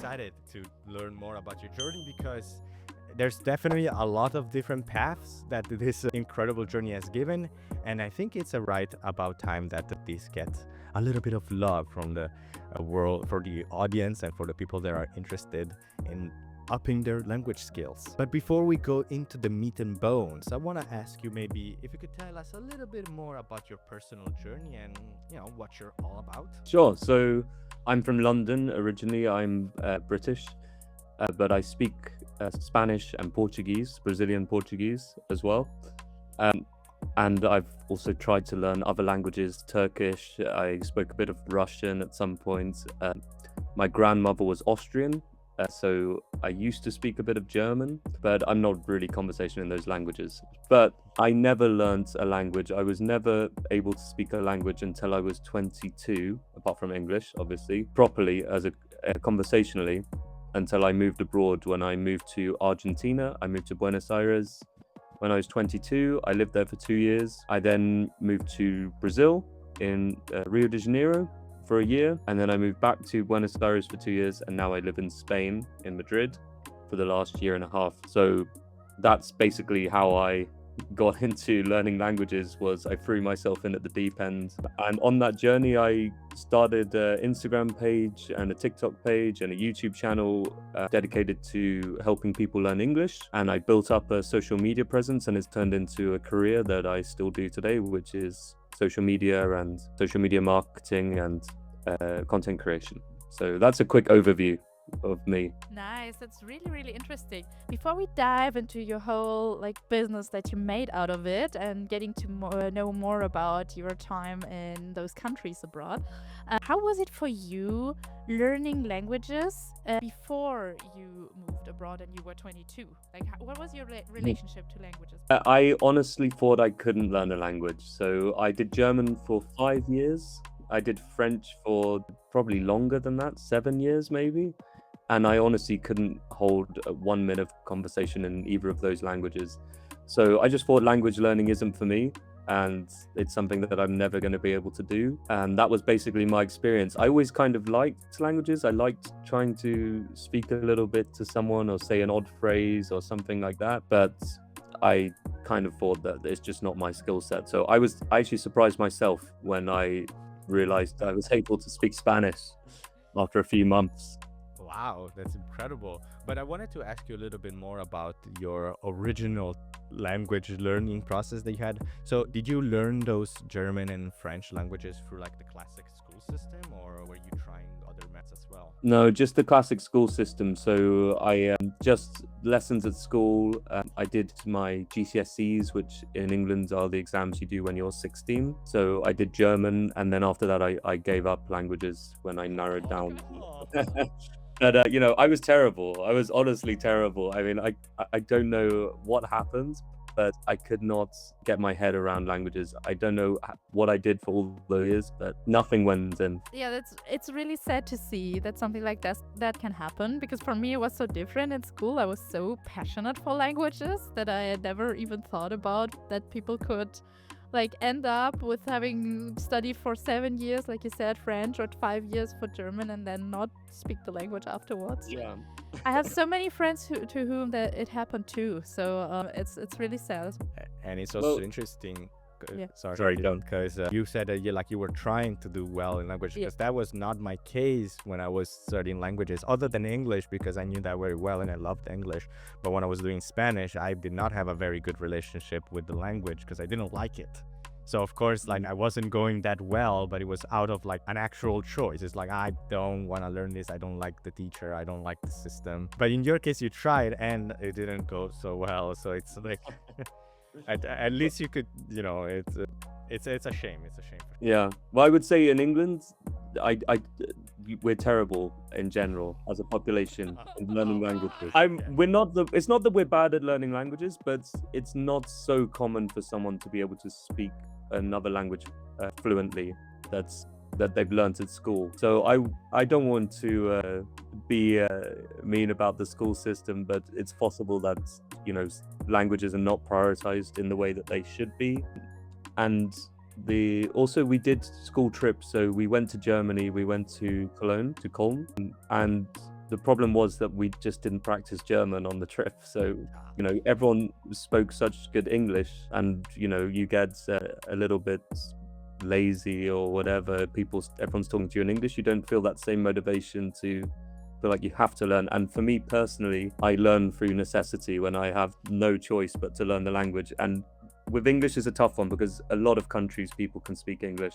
excited to learn more about your journey because there's definitely a lot of different paths that this incredible journey has given. And I think it's a right about time that this gets a little bit of love from the world, for the audience, and for the people that are interested in upping their language skills. But before we go into the meat and bones, I want to ask you maybe if you could tell us a little bit more about your personal journey and, what you're all about. Sure. So I'm from London originally. I'm British, but I speak Spanish and Portuguese, Brazilian Portuguese as well. Um, and I've also tried to learn other languages, Turkish. I spoke a bit of Russian at some point. My grandmother was Austrian, so I used to speak a bit of German, but I'm not really conversational in those languages. But I never learned a language. I was never able to speak a language until I was 22, apart from English, obviously, properly as a conversationally, until I moved abroad. When I moved to Argentina, I moved to Buenos Aires. When I was 22, I lived there for 2 years. I then moved to Brazil in Rio de Janeiro for a year, and then I moved back to Buenos Aires for 2 years, and now I live in Spain, in Madrid, for the last year and a half. So that's basically how I got into learning languages. Was I threw myself in at the deep end, and on that journey I started an Instagram page and a TikTok page and a YouTube channel dedicated to helping people learn English, and I built up a social media presence, and it's turned into a career that I still do today, which is social media and social media marketing and content creation. So that's a quick overview of me. Nice. That's really, really interesting. Before we dive into your whole business that you made out of it and getting to know more about your time in those countries abroad, how was it for you learning languages before you moved abroad and you were 22? What was your relationship to languages? I honestly thought I couldn't learn a language. So I did German for 5 years. I did French for probably longer than that, 7 years maybe. And I honestly couldn't hold 1 minute of conversation in either of those languages. So I just thought language learning isn't for me, and it's something that I'm never going to be able to do. And that was basically my experience. I always kind of liked languages. I liked trying to speak a little bit to someone or say an odd phrase or something like that. But I kind of thought that it's just not my skill set. So I actually surprised myself when I realized I was able to speak Spanish after a few months. Wow, that's incredible. But I wanted to ask you a little bit more about your original language learning process that you had. So did you learn those German and French languages through the classic school system, or were you trying other methods as well? No, just the classic school system. So I just lessons at school. I did my GCSEs, which in England are the exams you do when you're 16. So I did German, and then after that I gave up languages when I narrowed down. But I was terrible. I was honestly terrible. I mean, I don't know what happened, but I could not get my head around languages. I don't know what I did for all the years, but nothing went in. Yeah, it's really sad to see that something like that can happen, because for me it was so different. In school I was so passionate for languages that I had never even thought about that people could end up with having studied for 7 years, like you said, French, or 5 years for German, and then not speak the language afterwards. Yeah. I have so many friends to whom that it happened too. So it's really sad. And it's also interesting. Yeah. Sorry, don't. Because you said that you were trying to do well in language, because that was not my case when I was studying languages, other than English, because I knew that very well and I loved English. But when I was doing Spanish, I did not have a very good relationship with the language because I didn't like it. So of course, I wasn't going that well, but it was out of an actual choice. It's I don't want to learn this. I don't like the teacher. I don't like the system. But in your case, you tried and it didn't go so well. So it's at least you could, it's a shame. It's a shame. Yeah. Well, I would say in England, we're terrible in general as a population in learning languages. It's not that we're bad at learning languages, but it's not so common for someone to be able to speak another language fluently that they've learned at school. So I don't want to be mean about the school system, but it's possible that languages are not prioritized in the way that they should be. And also we did school trips. So we went to Germany, we went to Cologne, and the problem was that we just didn't practice German on the trip. So, everyone spoke such good English, and, you get a little bit lazy or whatever. Everyone's talking to you in English. You don't feel that same motivation to feel like you have to learn. And for me personally, I learn through necessity when I have no choice but to learn the language. And with English is a tough one because a lot of countries people can speak English.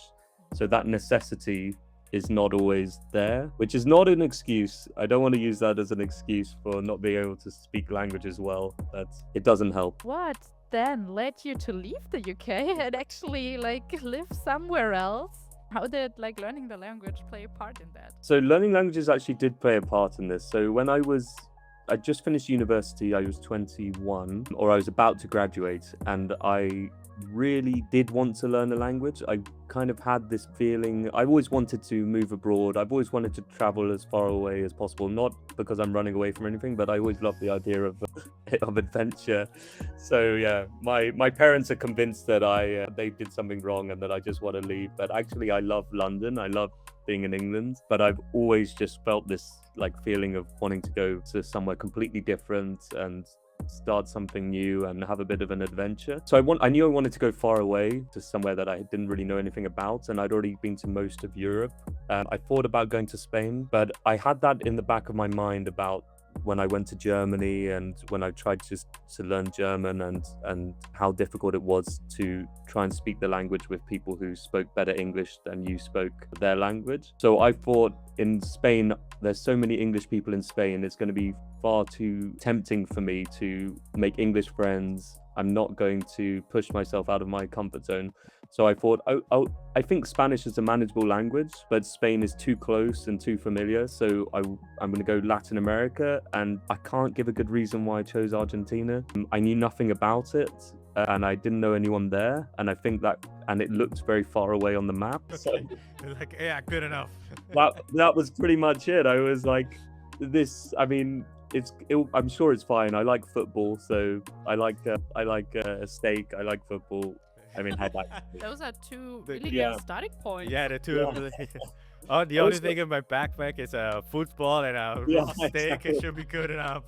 So that necessity is not always there, which is not an excuse. I don't want to use that as an excuse for not being able to speak languages well. That it doesn't help. What then led you to leave the UK and actually live somewhere else? How did learning the language play a part in that? So learning languages actually did play a part in this. So when I just finished university, I was 21, or I was about to graduate, and I really did want to learn a language. I kind of had this feeling, I've always wanted to move abroad. I've always wanted to travel as far away as possible, not because I'm running away from anything, but I always loved the idea of adventure. So yeah, my parents are convinced that they did something wrong and that I just want to leave. But actually, I love London. I love being in England, but I've always just felt this feeling of wanting to go to somewhere completely different and start something new and have a bit of an adventure. So I knew I wanted to go far away to somewhere that I didn't really know anything about, and I'd already been to most of Europe. I thought about going to Spain, but I had that in the back of my mind about when I went to Germany and when I tried to learn German and how difficult it was to try and speak the language with people who spoke better English than you spoke their language. So I thought in Spain, there's so many English people in Spain, it's going to be far too tempting for me to make English friends. I'm not going to push myself out of my comfort zone. So I thought, I think Spanish is a manageable language, but Spain is too close and too familiar. So I'm going to go Latin America, and I can't give a good reason why I chose Argentina. I knew nothing about it, and I didn't know anyone there. And I think and it looked very far away on the map. So yeah, good enough. that was pretty much it. I was like, I'm sure it's fine. I like football, so I like a steak. I like football. Those are two really Yeah. good starting points. Yeah, the two. Yeah. The only thing in my backpack is a football and a Yeah, raw steak. exactly. It should be good enough.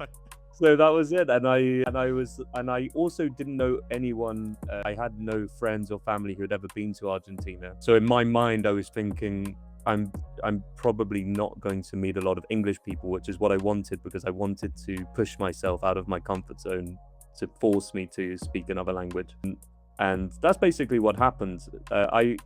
So that was it, and I also didn't know anyone. I had no friends or family who had ever been to Argentina. So in my mind, I was thinking, I'm probably not going to meet a lot of English people, which is what I wanted, because I wanted to push myself out of my comfort zone to force me to speak another language. And that's basically what happened. I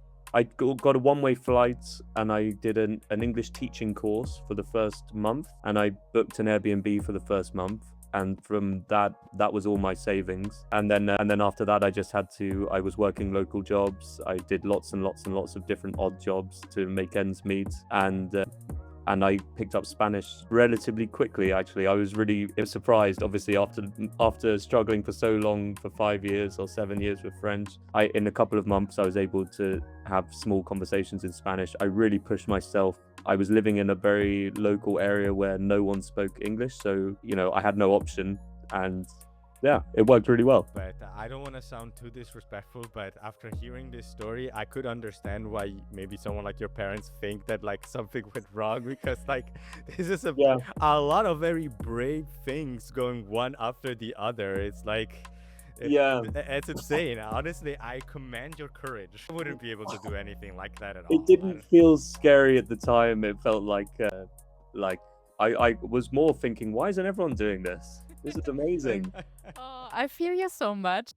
got a one-way flight, and I did an English teaching course for the first month, and I booked an Airbnb for the first month. And from that was all my savings. And then after that, I was working local jobs. I did lots and lots and lots of different odd jobs to make ends meet. And I picked up Spanish relatively quickly, actually. I was really surprised, obviously, after struggling for so long, for 5 years or 7 years with French. In a couple of months, I was able to have small conversations in Spanish. I really pushed myself. I was living in a very local area where no one spoke English, so, I had no option. And yeah, it worked really well. But I don't want to sound too disrespectful, but after hearing this story, I could understand why maybe someone like your parents think that something went wrong, because this is a lot of very brave things going one after the other. It's it's insane. Honestly, I commend your courage. I wouldn't be able to do anything like that at all. It didn't feel scary at the time. It felt like I was more thinking, why isn't everyone doing this? This is amazing. Oh, I feel you so much.